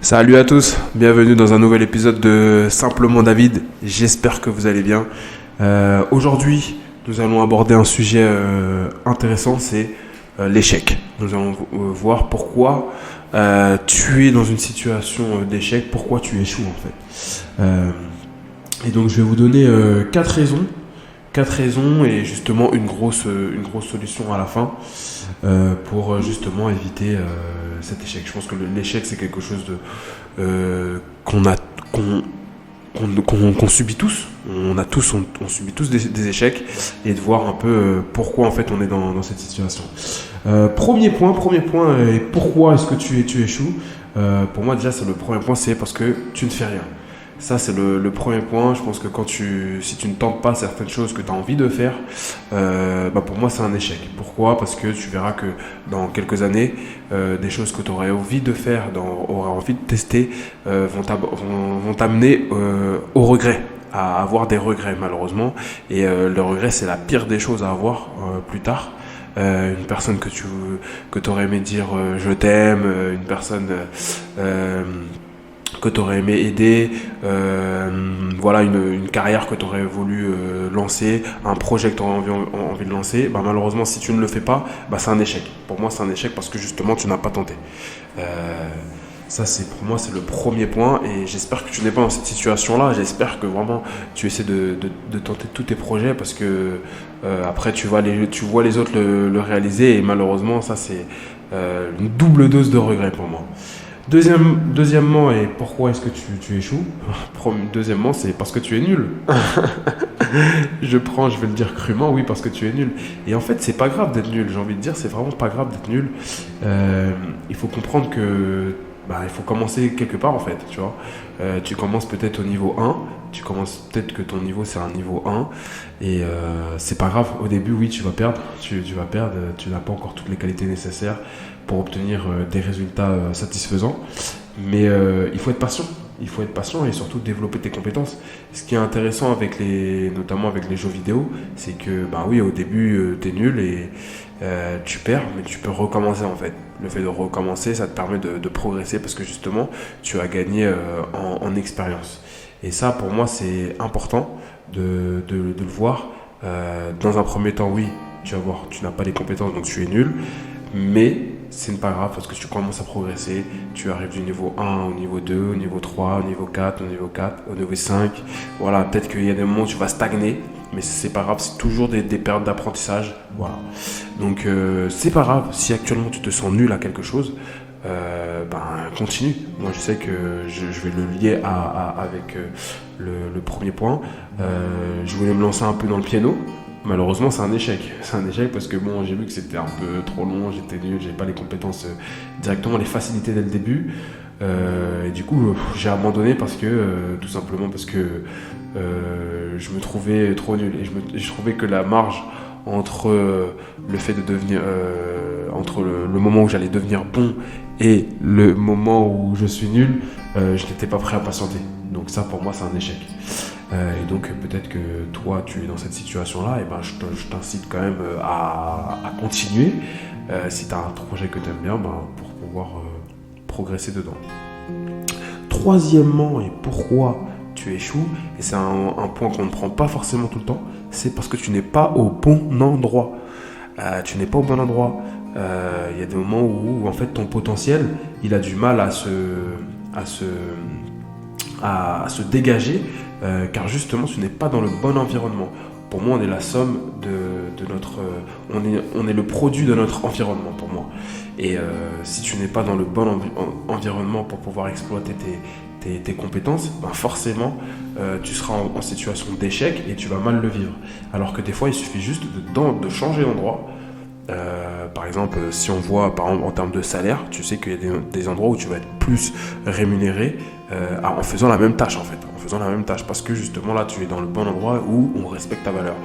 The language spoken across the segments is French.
Salut à tous, bienvenue dans un nouvel épisode de Simplement David. J'espère que vous allez bien. Aujourd'hui, nous allons aborder un sujet intéressant, c'est l'échec. Nous allons voir pourquoi tu es dans une situation d'échec, pourquoi tu échoues en fait. Et donc je vais vous donner quatre raisons et justement une grosse solution à la fin pour justement éviter cet échec. Je pense que l'échec c'est quelque chose qu'on a qu'on subit tous. On subit tous des échecs et de voir un peu pourquoi en fait on est dans cette situation. Premier point, et pourquoi est-ce que tu échoues. Pour moi déjà c'est le premier point, c'est parce que tu ne fais rien. Ça, c'est le premier point. Je pense que si tu ne tentes pas certaines choses que tu as envie de faire, pour moi, c'est un échec. Pourquoi ? Parce que tu verras que dans quelques années, des choses que tu aurais envie de faire, aurais envie de tester, vont t'amener au regret, à avoir des regrets, malheureusement. Et le regret, c'est la pire des choses à avoir plus tard. Une personne que tu aurais aimé dire je t'aime, une personne que tu aurais aimé aider, voilà une carrière que tu aurais voulu lancer, un projet que tu aurais envie de lancer, malheureusement si tu ne le fais pas, c'est un échec. Pour moi c'est un échec parce que justement tu n'as pas tenté. Ça pour moi c'est le premier point et j'espère que tu n'es pas dans cette situation là, j'espère que vraiment tu essaies de tenter tous tes projets parce que après tu vois les autres le réaliser et malheureusement ça c'est une double dose de regret pour moi. Deuxièmement, et pourquoi est-ce que tu échoues ? Deuxièmement, c'est parce que tu es nul. Je vais le dire crûment, oui, parce que tu es nul. Et en fait, c'est pas grave d'être nul, j'ai envie de dire, c'est vraiment pas grave d'être nul. Il faut comprendre que il faut commencer quelque part en fait, tu vois. Tu commences peut-être au niveau 1, peut-être que ton niveau c'est un niveau 1, et c'est pas grave, au début oui tu vas perdre, tu vas perdre, tu n'as pas encore toutes les qualités nécessaires pour obtenir des résultats satisfaisants, mais il faut être patient. Il faut être patient et surtout développer tes compétences. Ce qui est intéressant notamment avec les jeux vidéo, c'est que oui, au début t'es nul et tu perds, mais tu peux recommencer en fait. Le fait de recommencer, ça te permet de progresser parce que justement tu as gagné en expérience. Et ça, pour moi, c'est important de le voir. Dans un premier temps, oui, tu vas voir, tu n'as pas les compétences, donc tu es nul. Mais ce n'est pas grave parce que tu commences à progresser. Tu arrives du niveau 1 au niveau 2, au niveau 3, au niveau 4, au niveau 5. Voilà, peut-être qu'il y a des moments où tu vas stagner. Mais c'est pas grave, c'est toujours des périodes d'apprentissage. Voilà. Donc c'est pas grave si actuellement tu te sens nul à quelque chose. Continue. Moi je sais que je vais le lier avec le premier point. Je voulais me lancer un peu dans le piano. Malheureusement, c'est un échec. C'est un échec parce que j'ai vu que c'était un peu trop long, j'étais nul, j'avais pas les compétences directement, les facilités dès le début. Et du coup, j'ai abandonné tout simplement parce que je me trouvais trop nul et je trouvais que la marge entre le fait de devenir, entre le moment où j'allais devenir bon et le moment où je suis nul, je n'étais pas prêt à patienter. Donc ça, pour moi, c'est un échec. Et donc peut-être que toi tu es dans cette situation là, et je t'incite quand même à continuer si tu as un projet que tu aimes bien pour pouvoir progresser dedans. Troisièmement, et pourquoi tu échoues, et c'est un point qu'on ne prend pas forcément tout le temps, c'est parce que tu n'es pas au bon endroit. Tu n'es pas au bon endroit. Il y a des moments où en fait ton potentiel il a du mal à se dégager car justement tu n'es pas dans le bon environnement. Pour moi on est la somme de notre on est le produit de notre environnement pour moi, et si tu n'es pas dans le bon environnement pour pouvoir exploiter tes compétences, forcément tu seras en situation d'échec et tu vas mal le vivre, alors que des fois il suffit juste de changer d'endroit. Par exemple, si on voit en termes de salaire, tu sais qu'il y a des endroits où tu vas être plus rémunéré en faisant la même tâche en fait, parce que justement là tu es dans le bon endroit où on respecte ta valeur.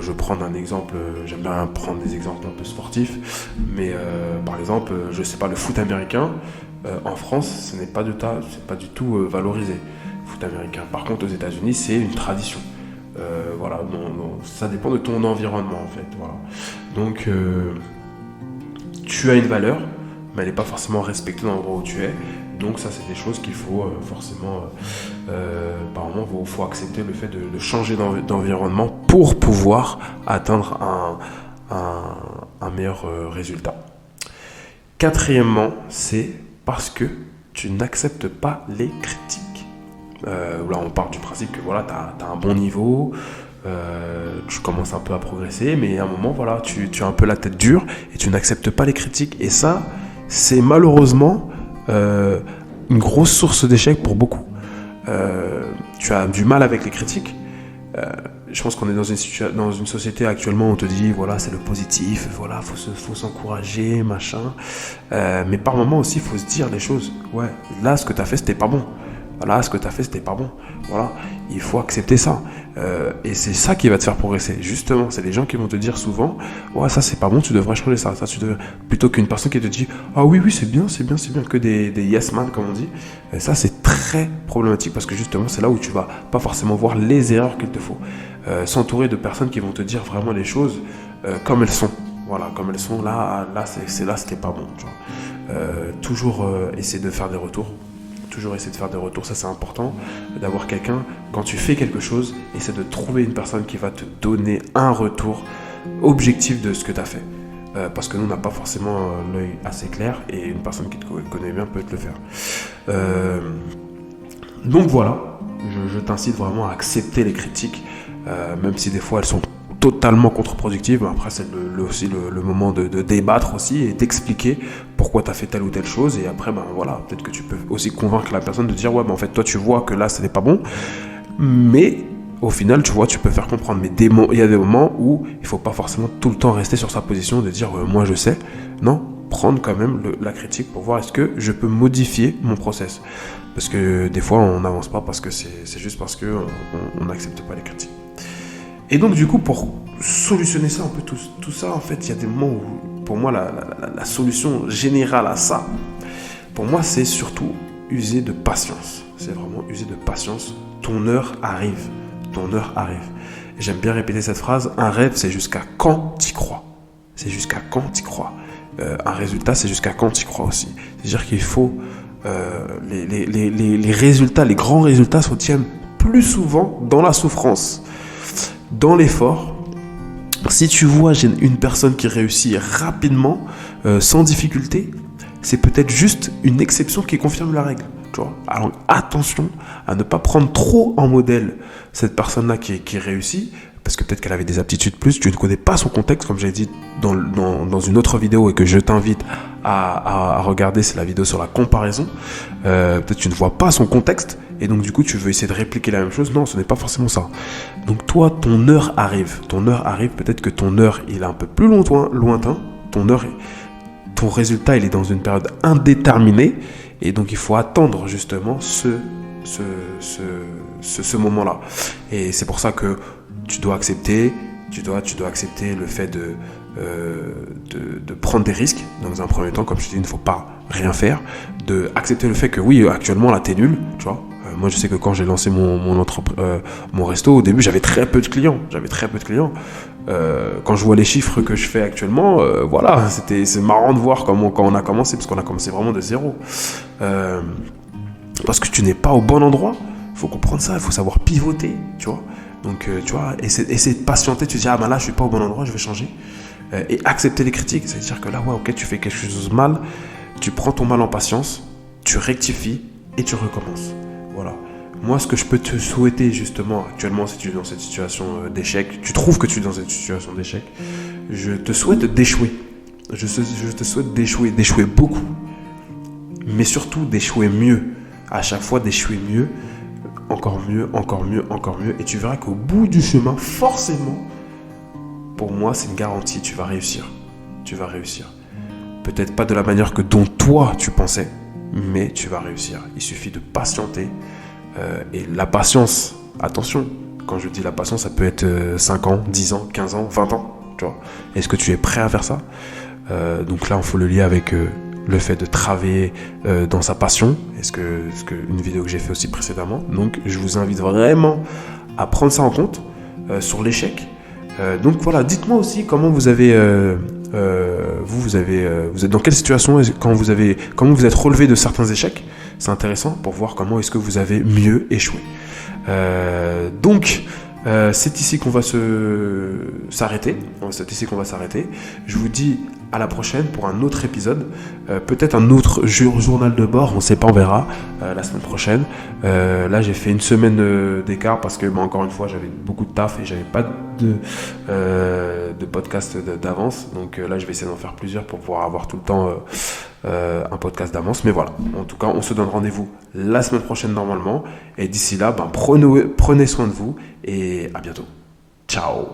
Je vais prendre un exemple, j'aime bien prendre des exemples un peu sportifs, mais par exemple, je sais pas, le foot américain en France, ce n'est pas du tout valorisé, le foot américain. Par contre, aux États-Unis, c'est une tradition. Voilà, ça dépend de ton environnement en fait. Voilà. Donc tu as une valeur, mais elle n'est pas forcément respectée dans l'endroit où tu es. Donc ça, c'est des choses qu'il faut forcément, par moment, il faut accepter le fait de changer d'environnement pour pouvoir atteindre un meilleur résultat. Quatrièmement, c'est parce que tu n'acceptes pas les critiques. Là, on part du principe que voilà, tu as un bon niveau, tu commences un peu à progresser, mais à un moment, voilà, tu as un peu la tête dure et tu n'acceptes pas les critiques. Et ça, c'est malheureusement une grosse source d'échec pour beaucoup. Tu as du mal avec les critiques. Je pense qu'on est dans une société actuellement où on te dit voilà, c'est le positif, voilà, faut s'encourager, machin. Mais par moment aussi, il faut se dire les choses. Ouais, là, ce que tu as fait, c'était pas bon. Voilà, ce que tu as fait, c'était pas bon. Voilà, il faut accepter ça. Et c'est ça qui va te faire progresser. Justement, c'est les gens qui vont te dire souvent ouais, ça c'est pas bon, tu devrais changer ça. Plutôt qu'une personne qui te dit ah oui, c'est bien, que des yes man, comme on dit. Et ça, c'est très problématique parce que justement, c'est là où tu vas pas forcément voir les erreurs qu'il te faut. S'entourer de personnes qui vont te dire vraiment les choses comme elles sont. Voilà, comme elles sont, là c'était pas bon. Tu vois. Toujours essayer de faire des retours. Ça c'est important, d'avoir quelqu'un, quand tu fais quelque chose, essaie de trouver une personne qui va te donner un retour objectif de ce que tu as fait. Parce que nous, on n'a pas forcément l'œil assez clair et une personne qui te connaît bien peut te le faire. Donc voilà, je t'incite vraiment à accepter les critiques, même si des fois elles sont totalement contre-productive. Après, c'est aussi le moment de débattre aussi et d'expliquer pourquoi tu as fait telle ou telle chose. Et après, voilà, peut-être que tu peux aussi convaincre la personne de dire ouais, en fait, toi, tu vois que là, ce n'est pas bon. Mais au final, tu vois, tu peux faire comprendre. Mais il y a des moments où il ne faut pas forcément tout le temps rester sur sa position de dire moi, je sais. Non, prendre quand même la critique pour voir est-ce que je peux modifier mon process. Parce que des fois, on n'avance pas parce que c'est juste parce qu'on n'accepte pas les critiques. Et donc, du coup, pour solutionner ça un peu tout ça, en fait, il y a des moments où, pour moi, la solution générale à ça, pour moi, c'est surtout user de patience. C'est vraiment user de patience. Ton heure arrive. Et j'aime bien répéter cette phrase. Un rêve, c'est jusqu'à quand t'y crois. Un résultat, c'est jusqu'à quand t'y crois aussi. C'est-à-dire qu'il faut... les résultats, les grands résultats s'obtiennent plus souvent dans la souffrance. Dans l'effort. Si tu vois une personne qui réussit rapidement, sans difficulté, c'est peut-être juste une exception qui confirme la règle. Tu vois. Alors attention à ne pas prendre trop en modèle cette personne-là qui réussit, parce que peut-être qu'elle avait des aptitudes plus, tu ne connais pas son contexte, comme j'ai dit dans une autre vidéo et que je t'invite à regarder, c'est la vidéo sur la comparaison. Peut-être que tu ne vois pas son contexte et donc du coup tu veux essayer de répliquer la même chose. Non, ce n'est pas forcément ça. Donc toi, ton heure arrive, peut-être que ton heure il est un peu plus lointain, ton résultat il est dans une période indéterminée et donc il faut attendre justement ce moment-là. Et c'est pour ça que tu dois accepter le fait de prendre des risques dans un premier temps. Comme je te dis, il ne faut pas rien faire, accepter le fait que oui, actuellement là t'es nul, tu vois. Moi je sais que quand j'ai lancé mon resto, au début j'avais très peu de clients. Quand je vois les chiffres que je fais actuellement, voilà, c'est marrant de voir quand on a commencé, parce qu'on a commencé vraiment de zéro. Parce que tu n'es pas au bon endroit, il faut comprendre ça, il faut savoir pivoter, tu vois. Donc, tu vois, essayer de patienter, tu te dis, ah ben là, je suis pas au bon endroit, je vais changer. Et accepter les critiques, c'est-à-dire que là, ouais, ok, tu fais quelque chose de mal, tu prends ton mal en patience, tu rectifies et tu recommences. Voilà. Moi, ce que je peux te souhaiter, justement, actuellement, si tu es dans cette situation d'échec, tu trouves que tu es dans cette situation d'échec, je te souhaite d'échouer. Je te souhaite d'échouer beaucoup, mais surtout d'échouer mieux. À chaque fois, d'échouer mieux. Encore mieux, et tu verras qu'au bout du chemin, forcément, pour moi, c'est une garantie, tu vas réussir. Peut-être pas de la manière dont toi, tu pensais, mais tu vas réussir. Il suffit de patienter, et la patience, attention, quand je dis la patience, ça peut être 5 ans, 10 ans, 15 ans, 20 ans, tu vois. Est-ce que tu es prêt à faire ça ? Donc là, il faut le lier avec... le fait de travailler dans sa passion, une vidéo que j'ai fait aussi précédemment. Donc, je vous invite vraiment à prendre ça en compte sur l'échec. Donc voilà, dites-moi aussi comment vous avez vous êtes dans quelle situation comment vous êtes relevé de certains échecs. C'est intéressant pour voir comment est-ce que vous avez mieux échoué. Donc, c'est ici qu'on va s'arrêter. C'est ici qu'on va s'arrêter. Je vous dis à la prochaine pour un autre épisode. Peut-être un autre journal de bord. On ne sait pas, on verra la semaine prochaine. Là, j'ai fait une semaine d'écart parce que, encore une fois, j'avais beaucoup de taf et j'avais pas de podcast d'avance. Donc là, je vais essayer d'en faire plusieurs pour pouvoir avoir tout le temps un podcast d'avance. Mais voilà, en tout cas, on se donne rendez-vous la semaine prochaine normalement. Et d'ici là, prenez soin de vous et à bientôt. Ciao.